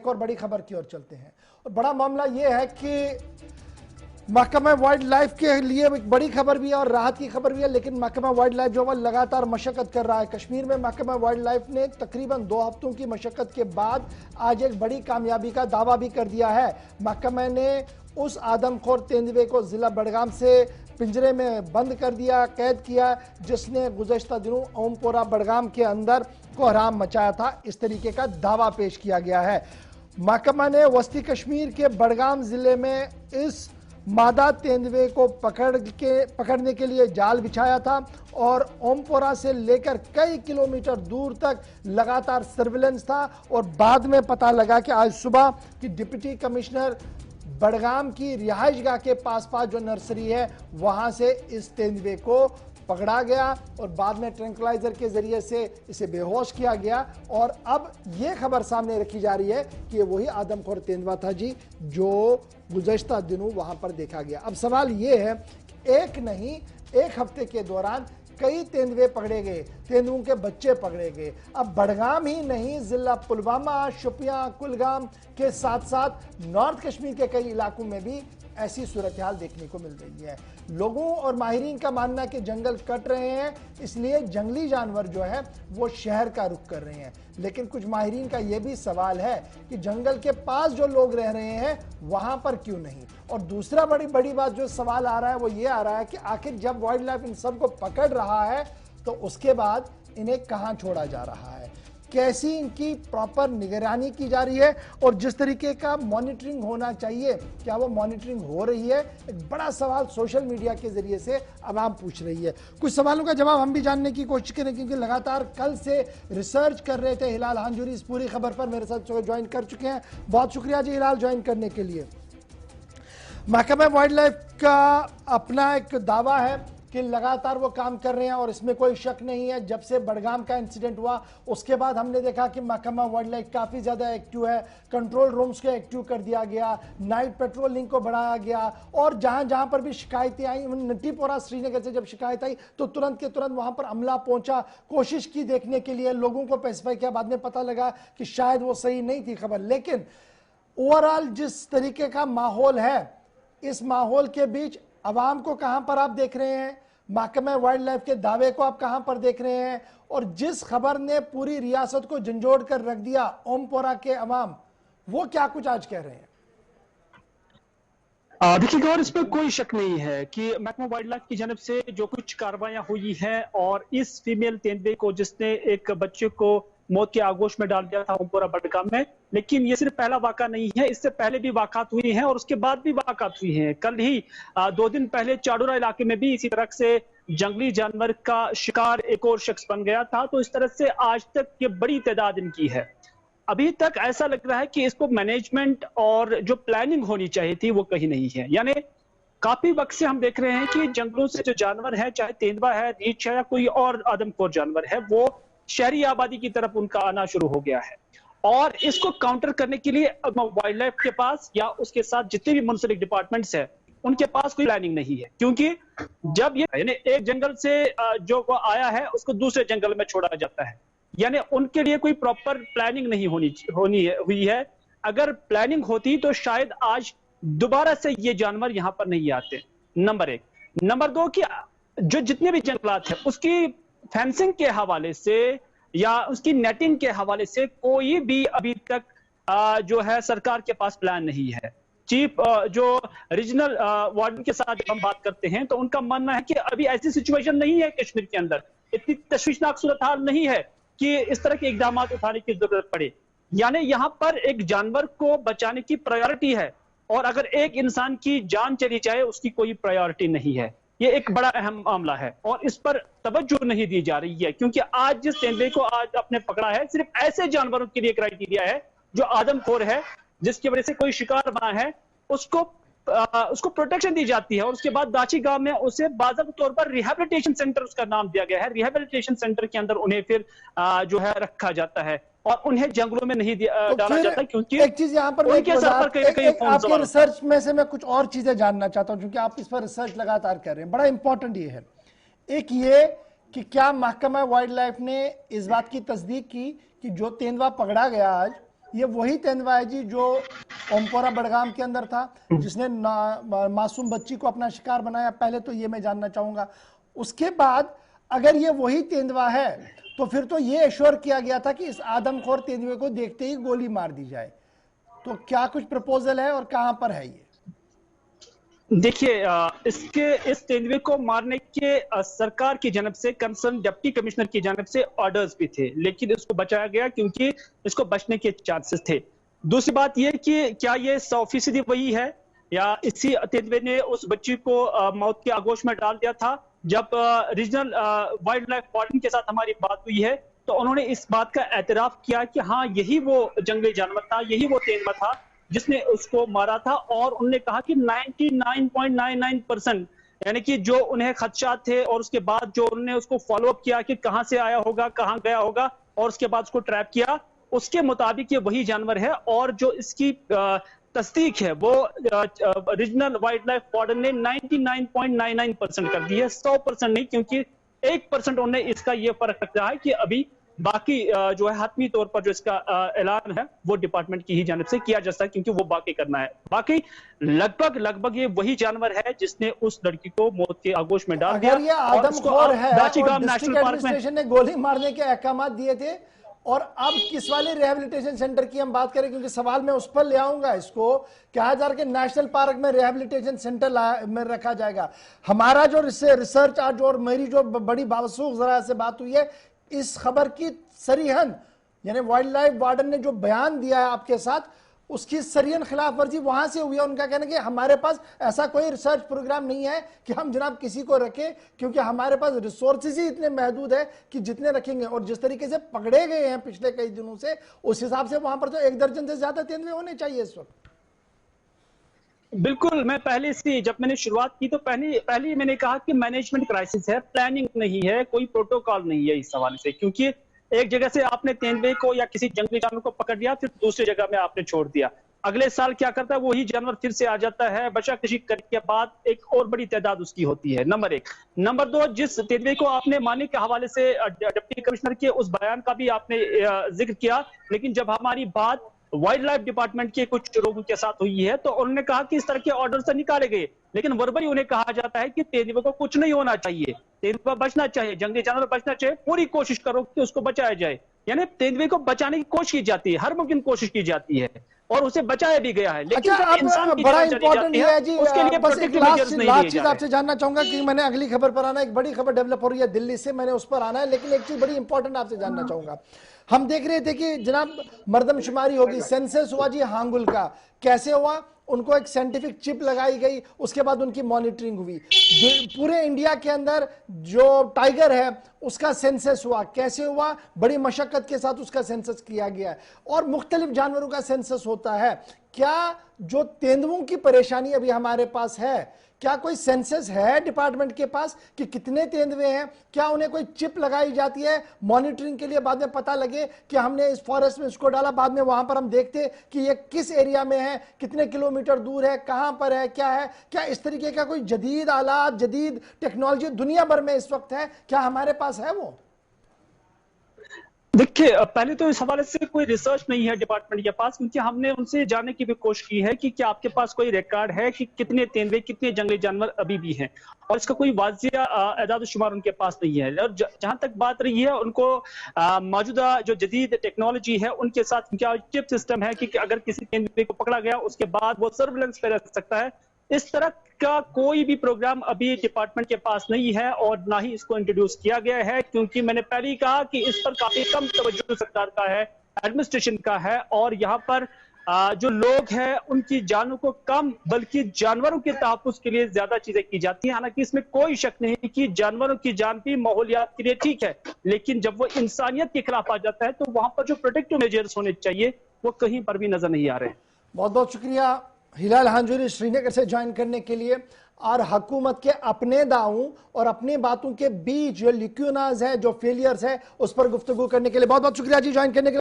एक और बड़ी खबर की ओर चलते हैं और बड़ा मामला यह है कि महकमा वाइल्ड लाइफ के लिए एक बड़ी खबर भी है और राहत की खबर भी है, लेकिन महकमा वाइल्ड लाइफ जो है लगातार मशक्कत कर रहा है। कश्मीर में महकमा वाइल्ड लाइफ ने तकरीबन 2 हफ्तों की मशक्कत के बाद आज एक बड़ी कामयाबी का दावा भी कर दिया है। महकमा ने उस आदमखोर तेंदुए को जिला बड़गाम से पिंजरे में बंद कर दिया, कैद किया, जिसने गुज़श्ता दिनों ओमपोरा बड़गाम के अंदर कोहराम मचाया था। इस तरीके का दावा पेश किया गया है। महकमा ने वस्ती कश्मीर के बड़गाम जिले में इस मादा तेंदुए को पकड़ने के लिए जाल बिछाया था और ओमपोरा से लेकर कई किलोमीटर दूर तक लगातार सर्विलेंस था और बाद में पता लगा कि आज सुबह की डिप्टी कमिश्नर बड़गाम की रिहाइशगाह के पास जो नर्सरी है वहां से इस तेंदुए को पकड़ा गया और बाद में ट्रैंक्विलाइजर के जरिए से इसे बेहोश किया गया। और अब यह खबर सामने रखी जा रही है कि वही आदमखोर तेंदुआ था जी जो गुज़श्ता दिनों वहां पर देखा गया। अब सवाल यह है कि एक नहीं, एक हफ्ते के दौरान कई तेंदुए पकड़े गए, तेंदुओं के बच्चे पकड़े गए। अब बड़गाम ही नहीं, जिला पुलवामा, शोपियां, कुलगाम के साथ साथ नॉर्थ कश्मीर के कई इलाकों में भी ऐसी सूरत हाल देखने को मिल रही है। लोगों और माहिरीन का मानना है कि जंगल कट रहे हैं, इसलिए जंगली जानवर जो है वो शहर का रुख कर रहे हैं। लेकिन कुछ माहिरीन का यह भी सवाल है कि जंगल के पास जो लोग रह रहे हैं वहां पर क्यों नहीं। और दूसरा बड़ी बात जो सवाल आ रहा है वो ये आ रहा है कि आखिर जब वाइल्ड लाइफ इन सबको पकड़ रहा है तो उसके बाद इन्हें कहां छोड़ा जा रहा है, कैसी इनकी प्रॉपर निगरानी की जा रही है और जिस तरीके का मॉनिटरिंग होना चाहिए क्या वो मॉनिटरिंग हो रही है। एक बड़ा सवाल सोशल मीडिया के जरिए से आवाम पूछ रही है। कुछ सवालों का जवाब हम भी जानने की कोशिश करें क्योंकि लगातार कल से रिसर्च कर रहे थे। हिलाल हांजूरी इस पूरी खबर पर मेरे साथ ज्वाइन कर चुके हैं। बहुत शुक्रिया जी हिलाल ज्वाइन करने के लिए। महकमा वाइल्ड लाइफ का अपना एक दावा है कि लगातार वो काम कर रहे हैं और इसमें कोई शक नहीं है। जब से बड़गाम का इंसिडेंट हुआ उसके बाद हमने देखा कि महकमा वाइल्ड लाइफ काफ़ी ज़्यादा एक्टिव है। कंट्रोल रूम्स को एक्टिव कर दिया गया, नाइट पेट्रोलिंग को बढ़ाया गया और जहां जहां पर भी शिकायतें आई, नटीपोरा श्रीनगर से जब शिकायत आई तो तुरंत के तुरंत वहां पर अमला पहुंचा, कोशिश की देखने के लिए, लोगों को स्पेसिफाई किया। बाद में पता लगा कि शायद वो सही नहीं थी खबर। लेकिन ओवरऑल जिस तरीके का माहौल है, इस माहौल के बीच अवाम को कहां पर आप देख रहे हैं, महकमा वाइल्ड लाइफ के दावे को आप कहां पर देख रहे हैं और जिस खबर ने पूरी रियासत को झंझोड़ कर रख दिया, ओमपोरा के अवाम वो क्या कुछ आज कह रहे हैं? देखिए गौर, इस पर कोई शक नहीं है कि महकमा वाइल्ड लाइफ की जानब से जो कुछ कार्रवाइयां हुई हैं और इस फीमेल तेंदुए को जिसने एक बच्चे को मौत के आगोश में डाल दिया था ओमपोरा बड़गाम में, लेकिन ये सिर्फ पहला वाक़ा नहीं है, इससे पहले भी वाक़ात हुई हैं और उसके बाद भी वाक़ात हुई हैं। कल ही 2 दिन पहले चाडोरा इलाके में भी इसी तरह से जंगली जानवर का शिकार एक और शख्स बन गया था। तो इस तरह से आज तक ये बड़ी तादाद इनकी है। अभी तक ऐसा लग रहा है कि इसको मैनेजमेंट और जो प्लानिंग होनी चाहिए थी वो कहीं नहीं है। यानी काफी वक्त से हम देख रहे हैं कि जंगलों से जो जानवर है, चाहे तेंदुआ है, रीछ है या कोई और आदमखोर जानवर है, वो शहरी आबादी की तरफ उनका आना शुरू हो गया है। और इसको काउंटर करने के लिए वाइल्ड लाइफ के पास या उसके साथ जितने भी मुंसलिक डिपार्टमेंट्स है उनके पास कोई प्लानिंग नहीं है। क्योंकि जब ये यानी एक जंगल से जो वो आया है उसको दूसरे जंगल में छोड़ा जाता है, यानी उनके लिए कोई प्रॉपर प्लानिंग नहीं हुई है। अगर प्लानिंग होती तो शायद आज दोबारा से ये जानवर यहां पर नहीं आते। नंबर 1। नंबर 2 कि जो जितने भी जंगलात है उसकी फेंसिंग के हवाले से या उसकी नेटिंग के हवाले से कोई भी अभी तक जो है सरकार के पास प्लान नहीं है। चीफ जो रीजनल वार्डन के साथ जब हम बात करते हैं तो उनका मानना है कि अभी ऐसी सिचुएशन नहीं है कश्मीर के अंदर, इतनी तशवीशनाक सूरत हाल नहीं है कि इस तरह के इकदाम उठाने की जरूरत पड़े। यानी यहां पर एक जानवर को बचाने की प्रायोरिटी है और अगर एक इंसान की जान चली जाए उसकी कोई प्रायोरिटी नहीं है। ये एक बड़ा अहम मामला है और इस पर तवज्जो नहीं दी जा रही है। क्योंकि आज जिस तेंदुए को आज आपने पकड़ा है सिर्फ ऐसे जानवरों के लिए क्राइटेरिया है जो आदमखोर है, जिसकी वजह से कोई शिकार बना है, उसको प्रोटेक्शन दी जाती है और उसके बाद दाची गांव में उसे बाज़ाब्ता तौर पर रिहैबिलिटेशन सेंटर उसका नाम दिया गया है। रिहैबिलिटेशन सेंटर के अंदर उन्हें फिर जो है रखा जाता है और उन्हें जंगलों में नहीं डाला जाता क्योंकि एक चीज यहाँ पर आपके रिसर्च में से मैं कुछ और चीजें जानना चाहता हूं क्योंकि आप इस पर रिसर्च लगातार कर रहे हैं। बड़ा इंपॉर्टेंट ये है, एक ये कि क्या महकमा वाइल्ड लाइफ ने इस बात की तस्दीक की कि जो तेंदुआ पकड़ा गया आज ये वही तेंदुआ है जी जो ओमपोरा बड़गाम के अंदर था, जिसने मासूम बच्ची को अपना शिकार बनाया। पहले तो ये मैं जानना चाहूंगा। उसके बाद अगर ये वही तेंदुआ है तो फिर तो ये एश्योर किया गया था कि इस आदमखोर तेंदुए को देखते ही गोली मार दी जाए। तो क्या कुछ प्रपोजल है और कहां पर है ये? देखिए, इस तेंदुए को मारने के सरकार की जानब से, कंसर्न डिप्टी कमिश्नर की जानब से ऑर्डर्स भी थे, लेकिन इसको बचाया गया क्योंकि इसको बचने के चांसेस थे। दूसरी बात यह कि क्या ये 100% वही है या इसी तेंदुए ने उस बच्ची को मौत के आगोश में डाल दिया था। जब रीजनल वाइल्ड लाइफ वार्डन के साथ हमारी बात हुई है तो उन्होंने इस बात का एतराफ किया कि हाँ, यही वो जंगली जानवर था, यही वो तेंदुआ था जिसने उसको मारा था। और उन्होंने कहा कि 99.99% यानी कि जो उन्हें खदशात थे और उसके बाद जो उन्होंने उसको फॉलो अप किया कि कहां से आया होगा, कहां गया होगा, और उसके बाद उसको ट्रैप किया, उसके मुताबिक ये वही जानवर है। और जो इसकी तस्दीक है वो रीजनल वाइल्ड लाइफ वार्डन ने 99.99% कर दी है, 100% नहीं, क्योंकि 1% उन्होंने इसका ये फर्क रखा है कि अभी बाकी जो है हतमी तौर पर जो इसका ऐलान है वो डिपार्टमेंट की ही जानिब से किया जाता है, क्योंकि वो बाकी करना है। बाकी लगभग ये वही जानवर है जिसने उस लड़की को मौत के आगोश में डाल दिया। अगर ये आदमखोर है और नेशनल डिस्ट्रिक्ट पार्क में एडमिनिस्ट्रेशन ने गोली मारने के अहकाम दिए थे, और अब किस वाले रिहैबिलिटेशन सेंटर की हम बात करें, क्योंकि सवाल मैं उस पर ले आऊंगा। इसको कहा जा रहा है कि नेशनल पार्क में रिहैबिलिटेशन सेंटर में रखा जाएगा। हमारा जो रिसर्च आज और मेरी जो बड़ी बावसूख जरा से बात हुई है, इस खबर की सरीहन यानी वाइल्ड लाइफ वार्डन ने जो बयान दिया है आपके साथ, उसकी सरीहन खिलाफ वर्जी वहां से हुई है। उनका कहना है कि हमारे पास ऐसा कोई रिसर्च प्रोग्राम नहीं है कि हम जनाब किसी को रखें, क्योंकि हमारे पास रिसोर्सेज ही इतने महदूद है कि जितने रखेंगे। और जिस तरीके से पकड़े गए हैं पिछले कई दिनों से, उस हिसाब से वहां पर तो 1 दर्जन से ज्यादा तेंदुए होने चाहिए इस वक्त। बिल्कुल, मैं पहले से जब मैंने शुरुआत की तो पहले मैंने कहा कि मैनेजमेंट क्राइसिस है, प्लानिंग नहीं है, कोई प्रोटोकॉल नहीं है इस हवाले से। क्योंकि एक जगह से आपने तेंदुए को या किसी जंगली जानवर को पकड़ लिया, फिर दूसरी जगह में आपने छोड़ दिया, अगले साल क्या करता है वही जानवर फिर से आ जाता है, बचाकशी करने के बाद एक और बड़ी तादाद उसकी होती है। नंबर 1। नंबर 2, जिस तेंदुए को आपने मारने के हवाले से डिप्टी कमिश्नर के उस बयान का भी आपने जिक्र किया, लेकिन जब हमारी बात वाइल्ड लाइफ डिपार्टमेंट के कुछ लोगों के साथ हुई है तो उन्होंने कहा कि इस तरह के ऑर्डर से निकाले गए, लेकिन वर्बली उन्हें कहा जाता है कि तेंदुए को कुछ नहीं होना चाहिए, तेंदुआ बचना चाहिए, जंगली जानवर बचना चाहिए, पूरी कोशिश करो कि उसको बचाया जाए। यानी तेंदुए को बचाने की कोशिश की जाती है, हर मुमकिन कोशिश की जाती है, और उसे बचाया भी गया है। लेकिन अच्छा, इंसान की बड़ा जान चली इंपॉर्टेंट जाती ये है जी, उसके लिए बस एक प्रोटेक्टिव मेजर्स नहीं लिए लास्ट चीज जा आपसे जानना चाहूंगा कि मैंने अगली खबर पर आना, एक बड़ी खबर डेवलप हो रही है दिल्ली से, मैंने उस पर आना है, लेकिन एक चीज बड़ी इंपॉर्टेंट आपसे जानना चाहूंगा। हम देख रहे थे कि जनाब मर्दमशुमारी होगी, सेंसस हुआ जी हांगुल का, कैसे हुआ? उनको एक साइंटिफिक चिप लगाई गई, उसके बाद उनकी मॉनिटरिंग हुई। पूरे इंडिया के अंदर जो टाइगर है उसका सेंसस हुआ, कैसे हुआ? बड़ी मशक्कत के साथ उसका सेंसस किया गया है, और मुख्तलिफ जानवरों का सेंसस होता है। क्या जो तेंदुओं की परेशानी अभी हमारे पास है, क्या कोई सेंसस है डिपार्टमेंट के पास कि कितने तेंदुए हैं? क्या उन्हें कोई चिप लगाई जाती है मॉनिटरिंग के लिए, बाद में पता लगे कि हमने इस फॉरेस्ट में इसको डाला, बाद में वहां पर हम देखते कि ये किस एरिया में है, कितने किलोमीटर दूर है, कहां पर है, क्या है? क्या इस तरीके का कोई जदीद आलात, जदीद टेक्नोलॉजी दुनिया भर में इस वक्त है, क्या हमारे पास है वो? देखिए, पहले तो इस हवाले से कोई रिसर्च नहीं है डिपार्टमेंट के पास, क्योंकि हमने उनसे जानने की भी कोशिश की है कि क्या आपके पास कोई रिकॉर्ड है कि कितने तेंदुए, कितने जंगली जानवर अभी भी हैं, और इसका कोई वाजिया एदाद शुमार उनके पास नहीं है। और जहां तक बात रही है, उनको मौजूदा जो जदीद टेक्नोलॉजी है उनके साथ क्या चिप सिस्टम है कि अगर किसी तेंदुए को पकड़ा गया उसके बाद वो सर्विलेंस पे रह सकता है, इस तरह का कोई भी प्रोग्राम अभी डिपार्टमेंट के पास नहीं है और ना ही इसको इंट्रोड्यूस किया गया है। क्योंकि मैंने पहले ही कहा कि इस पर काफी कम तवज्जो सरकार का है, एडमिनिस्ट्रेशन का है, और यहाँ पर जो लोग हैं उनकी जानों को कम बल्कि जानवरों के तहफ्फुज़ के लिए ज्यादा चीजें की जाती हैं। हालांकि इसमें कोई शक नहीं कि जानवरों की जान भी माहौलियात के लिए ठीक है, लेकिन जब वो इंसानियत के खिलाफ आ जाता है तो वहां पर जो प्रोटेक्टिव मेजर्स होने चाहिए वो कहीं पर भी नजर नहीं आ रहे। बहुत बहुत शुक्रिया हिलाल हांजूरी श्रीनगर से ज्वाइन करने के लिए, और हुकूमत के अपने दावों और अपनी बातों के बीच जो लिक्यूनाज है, जो फेलियर्स है, उस पर गुफ्तगू करने के लिए बहुत बहुत शुक्रिया जी ज्वाइन करने के लिए।